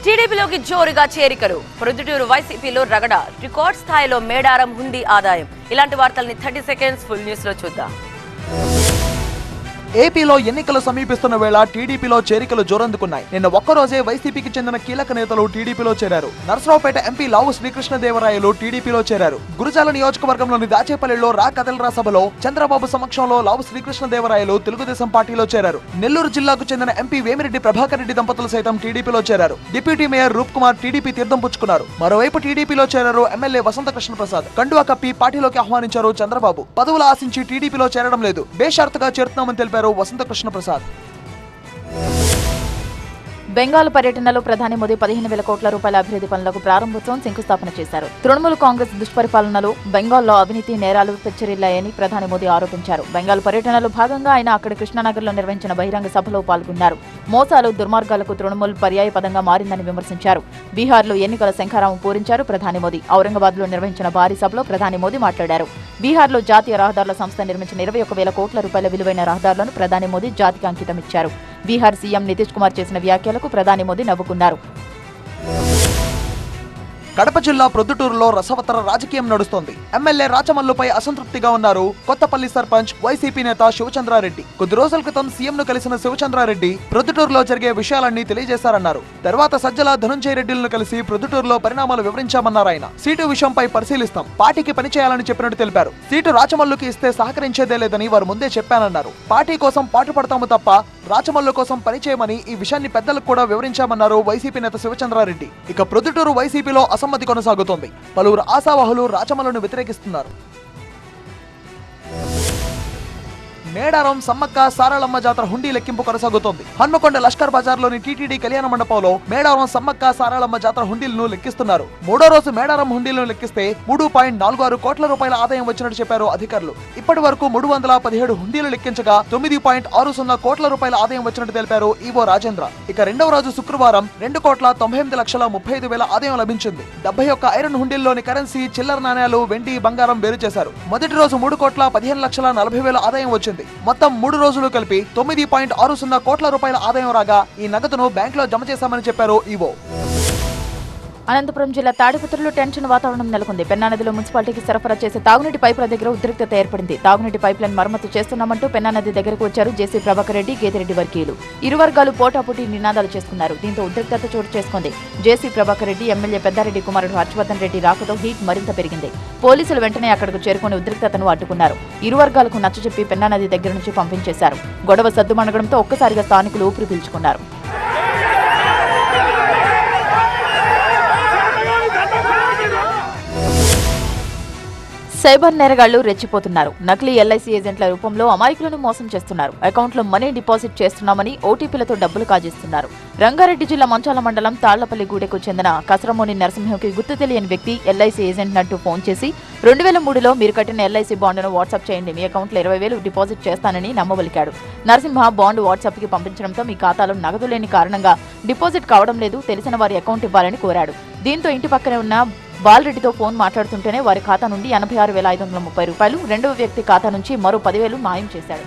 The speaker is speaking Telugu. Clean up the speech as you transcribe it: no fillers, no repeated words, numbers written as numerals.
టీడీపీలోకి జోరుగా చేరికలు. ప్రొద్దుటూరు వైసీపీలో రగడ. రికార్డ్ స్థాయిలో మేడారం హుండీ ఆదాయం. ఇలాంటి వార్తల్ని 30 సెకండ్స్ ఫుల్ న్యూస్ లో చూద్దాం. ఏపీలో ఎన్నికలు సమీపిస్తున్న వేళ టీడీపీలో చేరికలు జోరందుకున్నాయి. నిన్న ఒక్కరోజే వైసీపీకి చెందిన కీలక నేతలు టీడీపీలో చేరారు. నరసరావుపేట ఎంపీ లావు శ్రీకృష్ణదేవరాయలు టీడీపీలో చేరారు. గురజాల నియోజకవర్గంలోని దాచేపల్లిలో రా కదలరా సభలో చంద్రబాబు సమక్షంలో లావు శ్రీకృష్ణదేవరాయలు తెలుగుదేశం పార్టీలో చేరారు. నెల్లూరు జిల్లాకు చెందిన ఎంపీ వేమిరెడ్డి ప్రభాకర్ రెడ్డి దంపతులు సైతం టీడీపీలో చేరారు. డిప్యూటీ మేయర్ రూప్ కుమార్ టీడీపీ తీర్థం పుచ్చుకున్నారు. మరోవైపు టీడీపీలో చేరారు ఎమ్మెల్యే వసంతకృష్ణ ప్రసాద్. కండువా కప్పి పార్టీలోకి ఆహ్వానించారు చంద్రబాబు. పదవులు ఆశించి టీడీపీలో చేరడం లేదు, బేషరతుగా చేరుతున్నామని తెలిపారు వసంతకృష్ణ ప్రసాద్. బెంగాల్ పర్యటనలో ప్రధాని మోదీ 15,000 కోట్ల రూపాయల అభివృద్ధి పనులకు ప్రారంభోత్సవం శంకుస్థాపన చేశారు. తృణమూల్ కాంగ్రెస్ దుష్పరిపాలనలో బెంగాల్లో అవినీతి నేరాలు పెచ్చరిల్లాయని ప్రధాని మోదీ ఆరోపించారు. బెంగాల్ పర్యటనలో భాగంగా ఆయన అక్కడి కృష్ణానగర్లో నిర్వహించిన బహిరంగ సభలో పాల్గొన్నారు. మోసాలు దుర్మార్గాలకు తృణమూల్ పర్యాయ పదంగా మారిందని విమర్శించారు. బీహార్లో ఎన్నికల శంఖారావం పూరించారు ప్రధాని మోదీ. ఔరంగాబాద్లో నిర్వహించిన భారీ సభలో ప్రధాని మోదీ మాట్లాడారు. బీహార్లో జాతీయ రహదారుల సంస్థ నిర్మించిన 21,000 కోట్ల రూపాయల విలువైన రహదారులను ప్రధాని మోదీ జాతికి అంకితం ఇచ్చారు. బీహార్ సీఎం నితీష్ కుమార్ చేసిన వ్యాఖ్యలకు ప్రధాని మోదీ నవ్వుకున్నారు. కడప జిల్లా ప్రొద్దుటూరులో రసవత్తర రాజకీయం నడుస్తోంది. ఎమ్మెల్యే రాచమల్లుపై అసంతృప్తిగా ఉన్నారు కొత్తపల్లి సర్పంచ్ వైసీపీ నేత శివచంద్రారెడ్డి. కొద్ది రోజుల క్రితం సీఎం ను కలిసిన శివచంద్రారెడ్డి ప్రొద్దుటూరులో జరిగే విషయాలన్నీ తెలియజేశారన్నారు. తర్వాత సజ్జల ధనుంజయ రెడ్డిలను కలిసి ప్రొద్దుటూరులో పరిణామాలు వివరించామన్నారు ఆయన. సీటు విషయంపై పరిశీలిస్తాం, పార్టీకి పనిచేయాలని చెప్పినట్టు తెలిపారు. సీటు రాచమల్లుకి ఇస్తే సహకరించేదే లేదని వారు ముందే చెప్పానన్నారు. పార్టీ కోసం పాటుపడతాము తప్ప రాచమల్లు కోసం పనిచేయమని ఈ విషయాన్ని పెద్దలకు కూడా వివరించామన్నారు వైసీపీ నేత శివచంద్రారెడ్డి. ఇక ప్రొద్దుటూరు వైసీపీలో అసమ్మతి కొనసాగుతోంది. పలువురు ఆశావహులు రాచమల్లును వ్యతిరేకిస్తున్నారు. మేడారం సమ్మక్క సారళమ్మ జాతర హుండీ లెక్కింపు కొనసాగుతోంది. హన్మకొండ లష్కర్ బజార్లోని టీటీడీ కళ్యాణ మండపంలో మేడారం సమ్మక్క సారళమ్మ జాతర హుండీలను లెక్కిస్తున్నారు. మూడో రోజు మేడారం హుండీలను లెక్కిస్తే 3.46 కోట్ల రూపాయల ఆదాయం వచ్చినట్టు చెప్పారు అధికారులు. ఇప్పటి వరకు 317 హుండీలు లెక్కించగా 9.60 కోట్ల రూపాయల ఆదాయం వచ్చినట్టు తెలిపారు ఈవో రాజేంద్ర. ఇక రెండవ రోజు శుక్రవారం 2,98,35,000 ఆదాయం లభించింది. 71 ఐరన్ హుండీల్లోని కరెన్సీ, చిల్లర నాణ్యాలు, వెండి, బంగారం వేరు చేశారు. మొదటి రోజు 3,15,40,000 ఆదాయం వచ్చింది. మొత్తం 3 రోజులు కలిపి 9.60 కోట్ల రూపాయల ఆదాయం రాగా ఈ నగదును బ్యాంకులో జమ చేశామని చెప్పారు ఈవో. అనంతపురం జిల్లా తాడిపత్రిలో టెన్షన్ వాతావరణం నెలకొంది. పెన్నా నదిలో మున్సిపాలిటీకి సరఫరా చేసే తాగునీటి పైపుల దగ్గర ఉద్రిక్తత ఏర్పడింది. తాగునీటి పైపులను మరమ్మతు చేస్తున్నామంటూ పెన్నా నది దగ్గరకు వచ్చారు జేసీ ప్రభాకర్ రెడ్డి, గేతిరెడ్డి వర్గీయులు. ఇరు వర్గాలు పోటాపోటీ నినాదాలు చేసుకున్నారు. దీంతో ఉద్రిక్తత చోటు చేసుకుంది. జేసీ ప్రభాకర్ రెడ్డి ఎమ్మెల్యే పెద్దారెడ్డి కుమారుడు హర్షవర్ధన్ రెడ్డి రాకతో హీట్ మరింత పెరిగింది. పోలీసులు వెంటనే అక్కడకు చేరుకుని ఉద్రిక్తతను అడ్డుకున్నారు. ఇరు వర్గాలకు నచ్చజెప్పి పెన్నా నది దగ్గర నుంచి పంపించేశారు. గొడవ సద్దుమణగడంతో ఒక్కసారిగా స్థానికులు ఊపిరి పీల్చుకున్నారు. సైబర్ నేరగాళ్లు రెచ్చిపోతున్నారు. నకిలీ ఎల్ఐసి ఏజెంట్ల రూపంలో అమాయకులను మోసం చేస్తున్నారు. అకౌంట్లో మనీ డిపాజిట్ చేస్తున్నామని ఓటీపీలతో డబ్బులు కాజేస్తున్నారు. రంగారెడ్డి జిల్లా మంచాల మండలం తాళ్లపల్లి గూడెకు చెందిన కసరమోని నరసింహకి గుర్తు తెలియని వ్యక్తి ఎల్ఐసి ఏజెంట్ నంటూ ఫోన్ చేసి 2003లో మీరు కట్టిన ఎల్ఐసి బాండును వాట్సాప్ చేయండి, మీ అకౌంట్లో 20,000 డిపాజిట్ చేస్తానని నమ్మబలికాడు. నరసింహ బాండ్ వాట్సాప్ కి పంపించడంతో మీ ఖాతాలో నగదు లేని కారణంగా డిపాజిట్ కావడం లేదు, తెలిసిన వారి అకౌంట్ ఇవ్వాలని కోరాడు. దీంతో ఇంటి పక్కనే ఉన్న బాలరెడ్డితో ఫోన్ మాట్లాడుతుంటేనే వారి ఖాతా నుండి 86,530 రూపాయలు, రెండవ వ్యక్తి ఖాతా నుంచి మరో 10,000 మాయం చేశాడు.